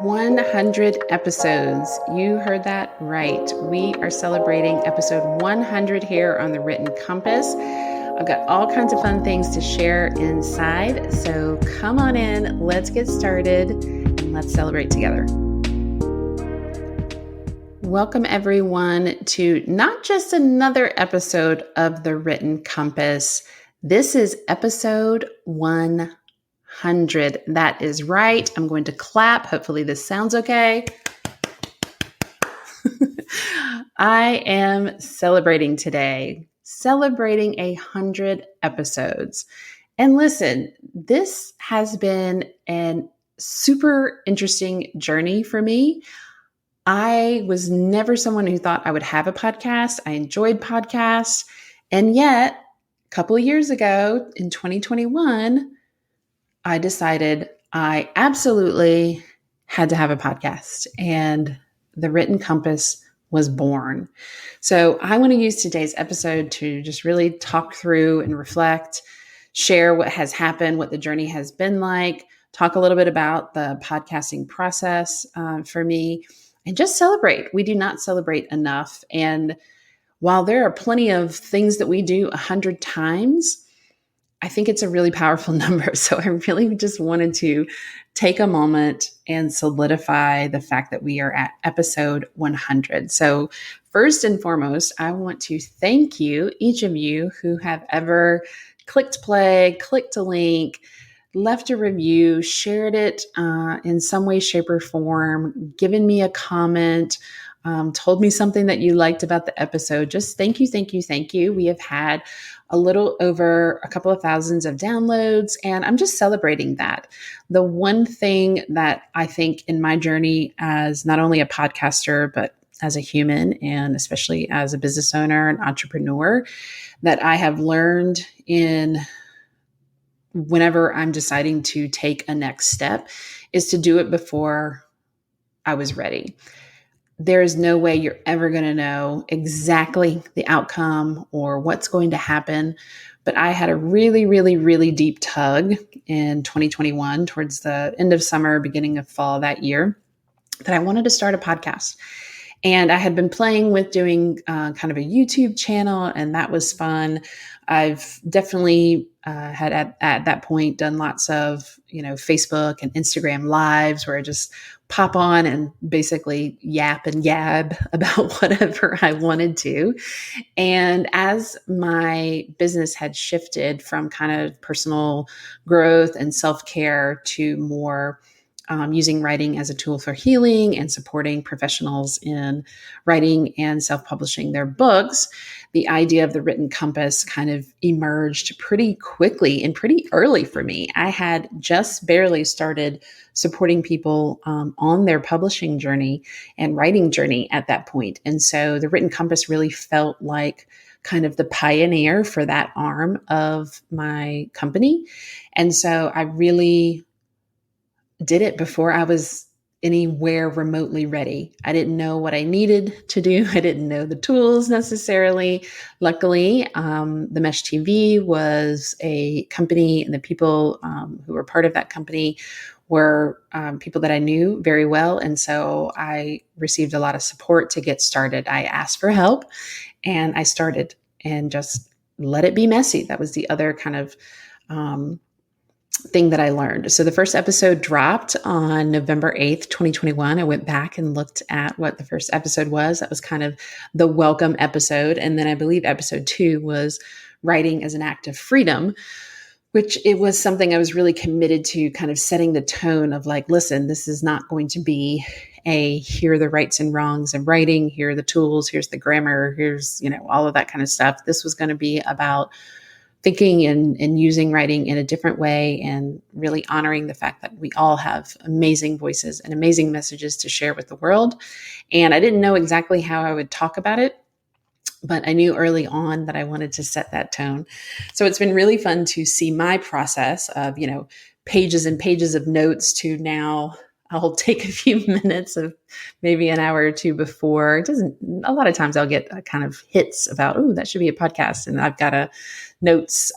100 episodes. You heard that right. We are celebrating episode 100 here on the Written Compass. I've got all kinds of fun things to share inside. So come on in, let's get started, and let's celebrate together. Welcome everyone to not just another episode of the Written Compass. This is episode 100. That is right. I'm going to clap. Hopefully this sounds okay. I am celebrating today, celebrating 100 episodes. And listen, this has been a super interesting journey for me. I was never someone who thought I would have a podcast. I enjoyed podcasts. And yet, a couple of years ago in 2021, I decided I absolutely had to have a podcast, and the Written Compass was born. So I want to use today's episode to just really talk through and reflect, share what has happened, what the journey has been like, talk a little bit about the podcasting process for me, and just celebrate. We do not celebrate enough. And while there are plenty of things that we do 100 times, I think it's a really powerful number. So I really just wanted to take a moment and solidify the fact that we are at episode 100. So first and foremost, I want to thank you, each of you who have ever clicked play, clicked a link, left a review, shared it in some way, shape, or form, given me a comment, told me something that you liked about the episode. Just thank you, thank you, thank you. We have had a little over a couple of thousands of downloads, and I'm just celebrating that. The one thing that I think in my journey as not only a podcaster, but as a human, and especially as a business owner and entrepreneur, that I have learned in whenever I'm deciding to take a next step is to do it before I was ready. There is no way you're ever going to know exactly the outcome or what's going to happen. But I had a really, really, really deep tug in 2021 towards the end of summer, beginning of fall that year, that I wanted to start a podcast. And I had been playing with doing kind of a YouTube channel, and that was fun. I've definitely had at that point done lots of, Facebook and Instagram lives where I just pop on and basically yap and gab about whatever I wanted to. And as my business had shifted from kind of personal growth and self-care to more using writing as a tool for healing and supporting professionals in writing and self-publishing their books, the idea of the Written Compass kind of emerged pretty quickly and pretty early for me. I had just barely started supporting people on their publishing journey and writing journey at that point. And so the Written Compass really felt like kind of the pioneer for that arm of my company. And so I really did it before I was anywhere remotely ready. I didn't know what I needed to do. I didn't know the tools necessarily. Luckily, the Mesh TV was a company, and the people who were part of that company were people that I knew very well. And so I received a lot of support to get started. I asked for help, and I started and just let it be messy. That was the other kind of thing that I learned. So the first episode dropped on November 8th, 2021. I went back and looked at what the first episode was. That was kind of the welcome episode. And then I believe episode 2 was writing as an act of freedom, which it was something I was really committed to, kind of setting the tone of like, listen, this is not going to be here are the rights and wrongs of writing. Here are the tools. Here's the grammar. Here's, all of that kind of stuff. This was going to be about thinking and using writing in a different way and really honoring the fact that we all have amazing voices and amazing messages to share with the world. And I didn't know exactly how I would talk about it, but I knew early on that I wanted to set that tone. So it's been really fun to see my process of, pages and pages of notes to now I'll take a few minutes of maybe an hour or two before. A lot of times I'll get kind of hits about, oh, that should be a podcast. And I've got a notes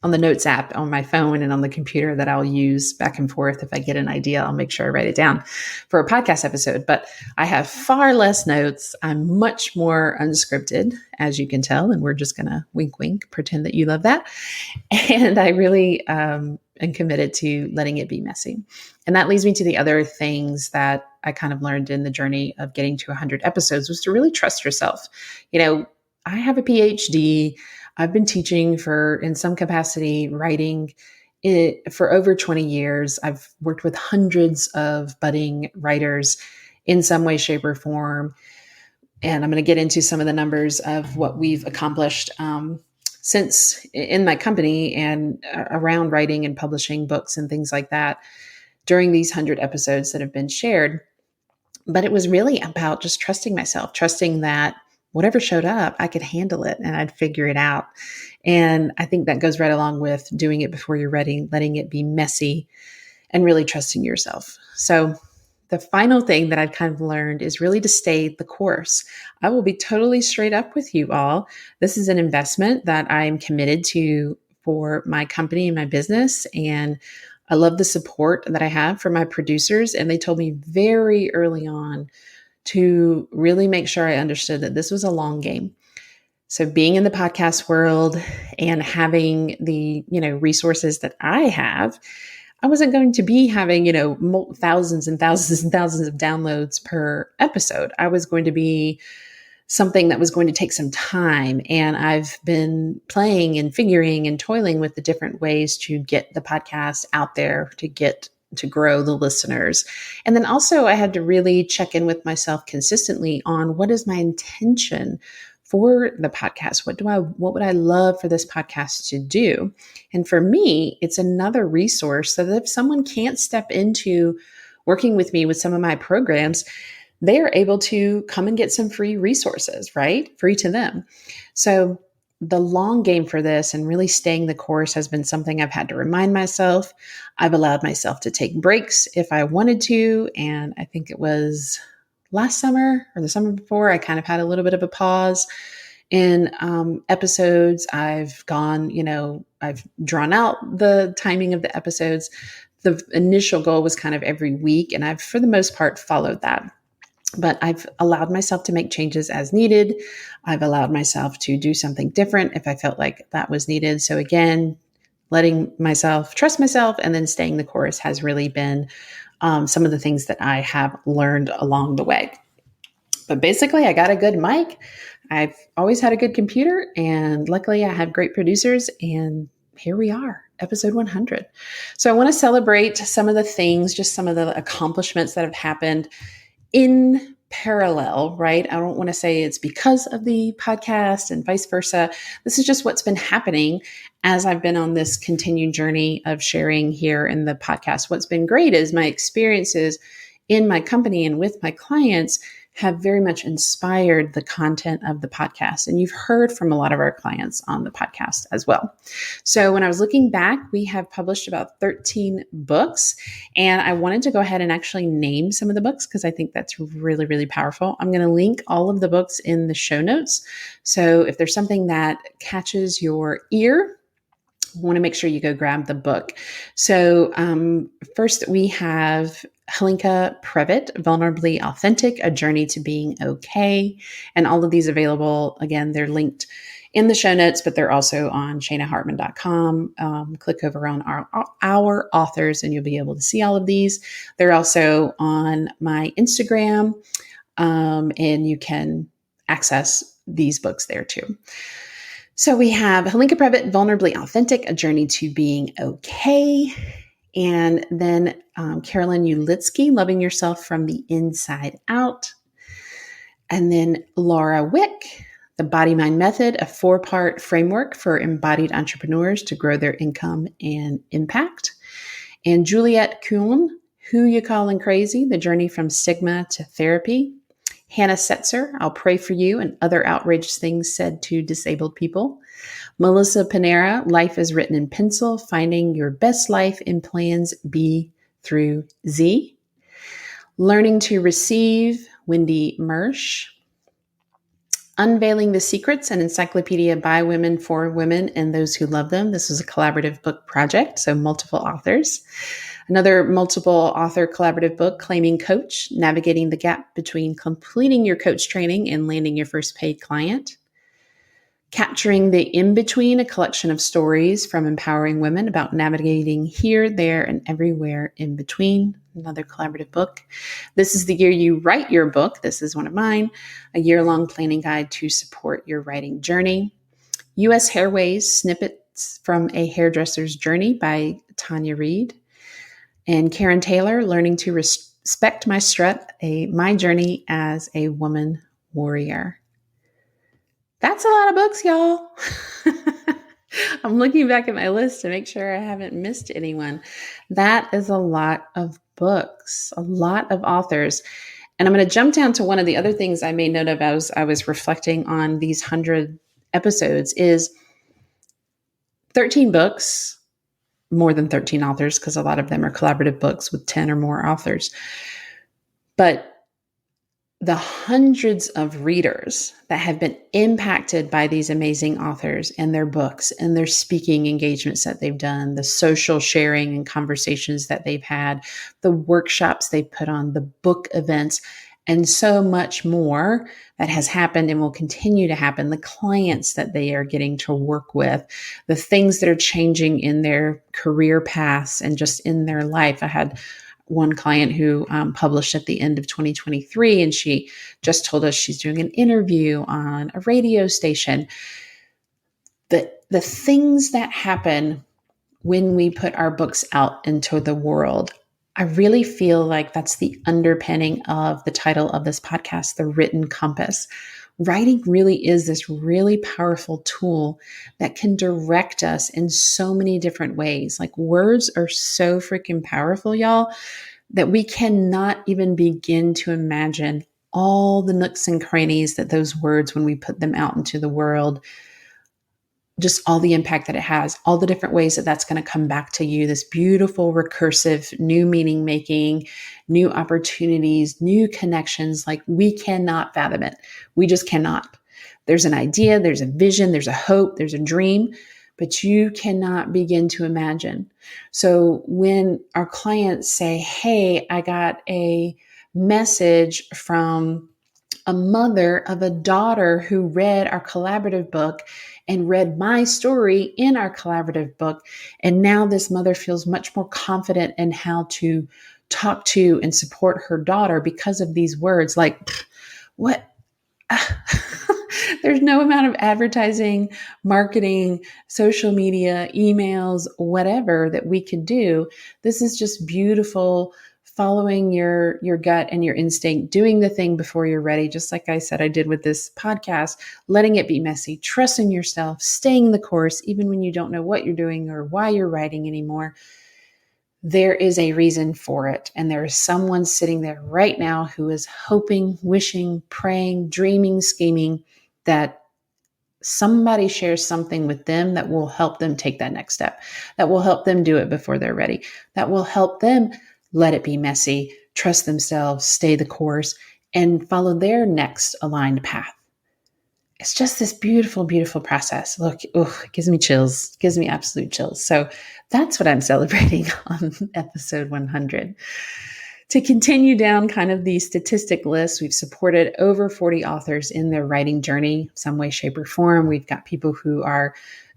on the notes app on my phone and on the computer that I'll use back and forth. If I get an idea, I'll make sure I write it down for a podcast episode. But I have far less notes. I'm much more unscripted, as you can tell. And we're just going to wink, wink, pretend that you love that. And I really am committed to letting it be messy. And that leads me to the other things that I kind of learned in the journey of getting to 100 episodes was to really trust yourself. I have a PhD. I've been teaching in some capacity, writing for over 20 years. I've worked with hundreds of budding writers in some way, shape, or form. And I'm going to get into some of the numbers of what we've accomplished since in my company and around writing and publishing books and things like that during these 100 episodes that have been shared. But it was really about just trusting myself, trusting that whatever showed up, I could handle it and I'd figure it out. And I think that goes right along with doing it before you're ready, letting it be messy, and really trusting yourself. So the final thing that I've kind of learned is really to stay the course. I will be totally straight up with you all. This is an investment that I'm committed to for my company and my business. And I love the support that I have from my producers. And they told me very early on to really make sure I understood that this was a long game. So being in the podcast world and having the, resources that I have, I wasn't going to be having, thousands and thousands and thousands of downloads per episode. I was going to be something that was going to take some time. And I've been playing and figuring and toiling with the different ways to get the podcast out there, to grow the listeners. And then also I had to really check in with myself consistently on what is my intention for the podcast? What would I love for this podcast to do? And for me, it's another resource so that if someone can't step into working with me with some of my programs, they are able to come and get some free resources, right? Free to them. So the long game for this and really staying the course has been something I've had to remind myself. I've allowed myself to take breaks if I wanted to. And I think it was last summer or the summer before, I kind of had a little bit of a pause in episodes. I've drawn out the timing of the episodes. The initial goal was kind of every week, and I've, for the most part, followed that. But I've allowed myself to make changes as needed. I've allowed myself to do something different if I felt like that was needed. So again, letting myself trust myself and then staying the course has really been some of the things that I have learned along the way. But basically, I got a good mic. I've always had a good computer, and luckily I have great producers, and here we are, episode 100. So I want to celebrate some of the things, just some of the accomplishments that have happened in parallel, right? I don't want to say it's because of the podcast and vice versa. This is just what's been happening as I've been on this continued journey of sharing here in the podcast. What's been great is my experiences in my company and with my clients have very much inspired the content of the podcast. And you've heard from a lot of our clients on the podcast as well. So when I was looking back, we have published about 13 books. And I wanted to go ahead and actually name some of the books because I think that's really, really powerful. I'm going to link all of the books in the show notes. So if there's something that catches your ear, want to make sure you go grab the book. So first we have Hlinka Previtt, Vulnerably Authentic, A Journey to Being Okay. And all of these available, again, they're linked in the show notes, but they're also on shanahartman.com. Click over on our authors and you'll be able to see all of these. They're also on my Instagram, and you can access these books there too. So we have Hlinka Previtt, Vulnerably Authentic, A Journey to Being Okay. And then Carolyn Ulitsky, Loving Yourself from the Inside Out. And then Laura Wick, The Body Mind Method, a 4-part framework for embodied entrepreneurs to grow their income and impact. And Juliette Kuhn, Who You Callin' Crazy, The Journey from Stigma to Therapy. Hannah Setzer, I'll Pray for You and Other Outrageous Things Said to Disabled People. Melissa Panera, Life is Written in Pencil, Finding Your Best Life in Plans B through Z. Learning to Receive, Wendy Mersch. Unveiling the Secrets, an encyclopedia by women for women and those who love them. This was a collaborative book project, so multiple authors. Another multiple author collaborative book, Claiming Coach, Navigating the Gap Between Completing Your Coach Training and Landing Your First Paid Client. Capturing the In-Between, a collection of stories from empowering women about navigating here, there, and everywhere in between. Another collaborative book. This is the Year You Write Your Book. This is one of mine. A year-long planning guide to support your writing journey. U.S. Hairways, Snippets from a Hairdresser's Journey by Tanya Reid. And Karen Taylor, Learning to Respect My Strut, My Journey as a Woman Warrior. That's a lot of books, y'all. I'm looking back at my list to make sure I haven't missed anyone. That is a lot of books, a lot of authors. And I'm going to jump down to one of the other things I made note of as I was reflecting on these 100 episodes is 13 books, more than 13 authors, because a lot of them are collaborative books with 10 or more authors. But the hundreds of readers that have been impacted by these amazing authors and their books and their speaking engagements that they've done, the social sharing and conversations that they've had, the workshops they put on, the book events, and so much more that has happened and will continue to happen, the clients that they are getting to work with, the things that are changing in their career paths and just in their life. I had one client who published at the end of 2023, and she just told us she's doing an interview on a radio station. The things that happen when we put our books out into the world, I really feel like that's the underpinning of the title of this podcast, The Written Compass. Writing really is this really powerful tool that can direct us in so many different ways. Like, words are so freaking powerful, y'all, that we cannot even begin to imagine all the nooks and crannies that those words, when we put them out into the world, just all the impact that it has, all the different ways that that's going to come back to you, this beautiful, recursive, new meaning making, new opportunities, new connections. Like, we cannot fathom it. We just cannot. There's an idea, there's a vision, there's a hope, there's a dream, but you cannot begin to imagine. So when our clients say, hey, I got a message from a mother of a daughter who read our collaborative book and read my story in our collaborative book, and now this mother feels much more confident in how to talk to and support her daughter because of these words. Like, what? There's no amount of advertising, marketing, social media, emails, whatever that we could do. This is just beautiful, following your gut and your instinct, doing the thing before you're ready. Just like I said, I did with this podcast, letting it be messy, trusting yourself, staying the course, even when you don't know what you're doing or why you're writing anymore. There is a reason for it. And there is someone sitting there right now who is hoping, wishing, praying, dreaming, scheming that somebody shares something with them that will help them take that next step, that will help them do it before they're ready, that will help them let it be messy, trust themselves, stay the course, and follow their next aligned path. It's just this beautiful, beautiful process. Look, it gives me chills, gives me absolute chills. So that's what I'm celebrating on episode 100. To continue down kind of the statistic list, we've supported over 40 authors in their writing journey, some way, shape, or form. We've got people who are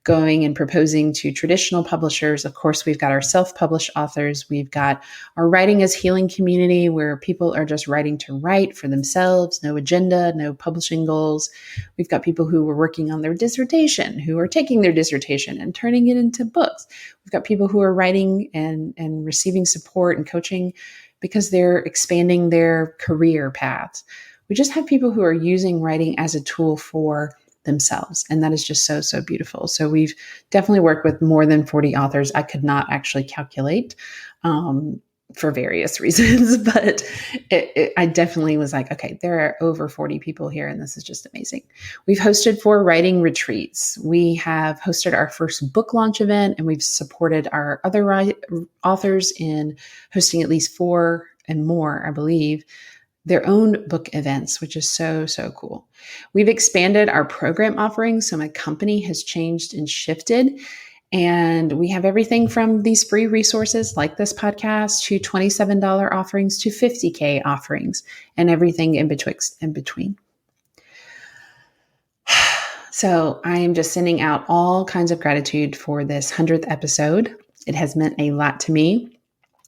going and proposing to traditional publishers. Of course, we've got our self-published authors. We've got our Writing as Healing community, where people are just writing to write for themselves, no agenda, no publishing goals. We've got people who are working on their dissertation, who are taking their dissertation and turning it into books. We've got people who are writing and receiving support and coaching because they're expanding their career paths. We just have people who are using writing as a tool for themselves. And that is just so, so beautiful. So we've definitely worked with more than 40 authors. I could not actually calculate for various reasons, but I definitely was like, okay, there are over 40 people here, and this is just amazing. We've hosted 4 writing retreats. We have hosted our first book launch event, and we've supported our other authors in hosting at least 4 and more, I believe, their own book events, which is so, so cool. We've expanded our program offerings. So my company has changed and shifted. And we have everything from these free resources like this podcast to $27 offerings to $50K offerings and everything in between. So I am just sending out all kinds of gratitude for this 100th episode. It has meant a lot to me.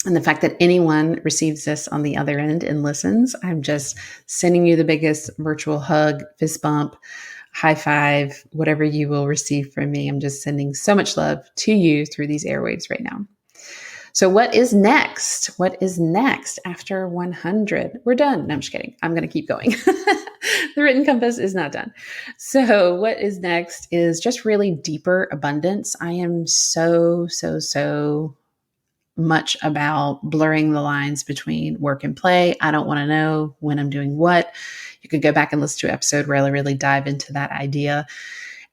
And the fact that anyone receives this on the other end and listens, I'm just sending you the biggest virtual hug, fist bump, high five, whatever you will receive from me. I'm just sending so much love to you through these airwaves right now. So what is next? What is next after 100? We're done. No, I'm just kidding. I'm going to keep going. The Written Compass is not done. So what is next is just really deeper abundance. I am so much about blurring the lines between work and play. I don't want to know when I'm doing what. You could go back and listen to an episode where I really dive into that idea.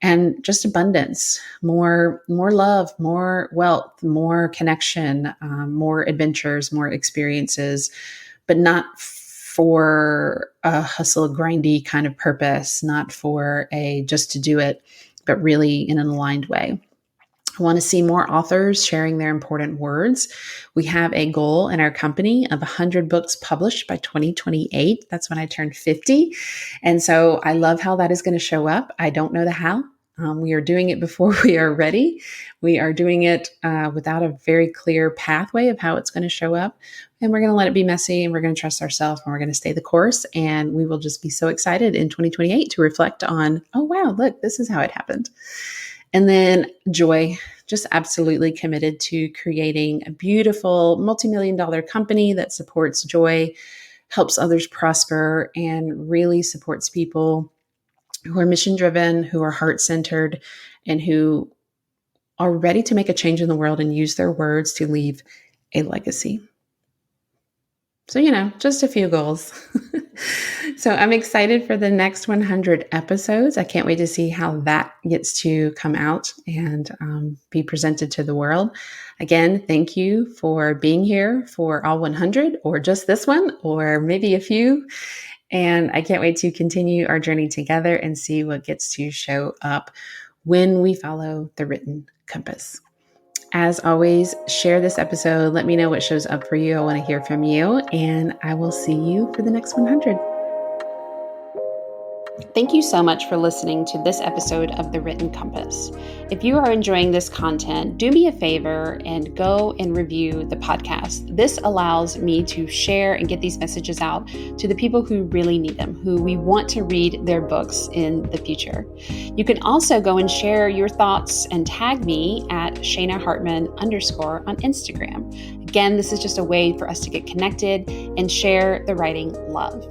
And just abundance, more love, more wealth, more connection, more adventures, more experiences, but not for a hustle, grindy kind of purpose, not for a just to do it, but really in an aligned way. I want to see more authors sharing their important words. We have a goal in our company of 100 books published by 2028. That's when I turned 50. And so I love how that is going to show up. I don't know the how. We are doing it before we are ready. We are doing it without a very clear pathway of how it's going to show up. And we're going to let it be messy, and we're going to trust ourselves, and we're going to stay the course. And we will just be so excited in 2028 to reflect on, oh, wow, look, this is how it happened. And then joy, just absolutely committed to creating a beautiful multi-million-dollar company that supports joy, helps others prosper, and really supports people who are mission-driven, who are heart-centered, and who are ready to make a change in the world and use their words to leave a legacy. So, just a few goals. So I'm excited for the next 100 episodes. I can't wait to see how that gets to come out and be presented to the world. Again, thank you for being here for all 100 or just this one or maybe a few. And I can't wait to continue our journey together and see what gets to show up when we follow the Written Compass. As always, share this episode. Let me know what shows up for you. I want to hear from you, and I will see you for the next 100. Thank you so much for listening to this episode of The Written Compass. If you are enjoying this content, do me a favor and go and review the podcast. This allows me to share and get these messages out to the people who really need them, who we want to read their books in the future. You can also go and share your thoughts and tag me at Shana Hartman _ on Instagram. Again, this is just a way for us to get connected and share the writing love.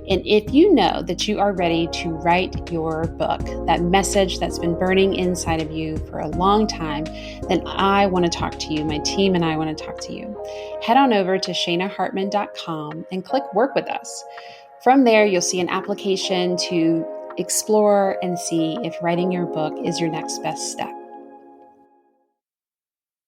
And if you know that you are ready to write your book, that message that's been burning inside of you for a long time, then I want to talk to you. My team and I want to talk to you. Head on over to shanahartman.com and click Work with Us. From there, you'll see an application to explore and see if writing your book is your next best step.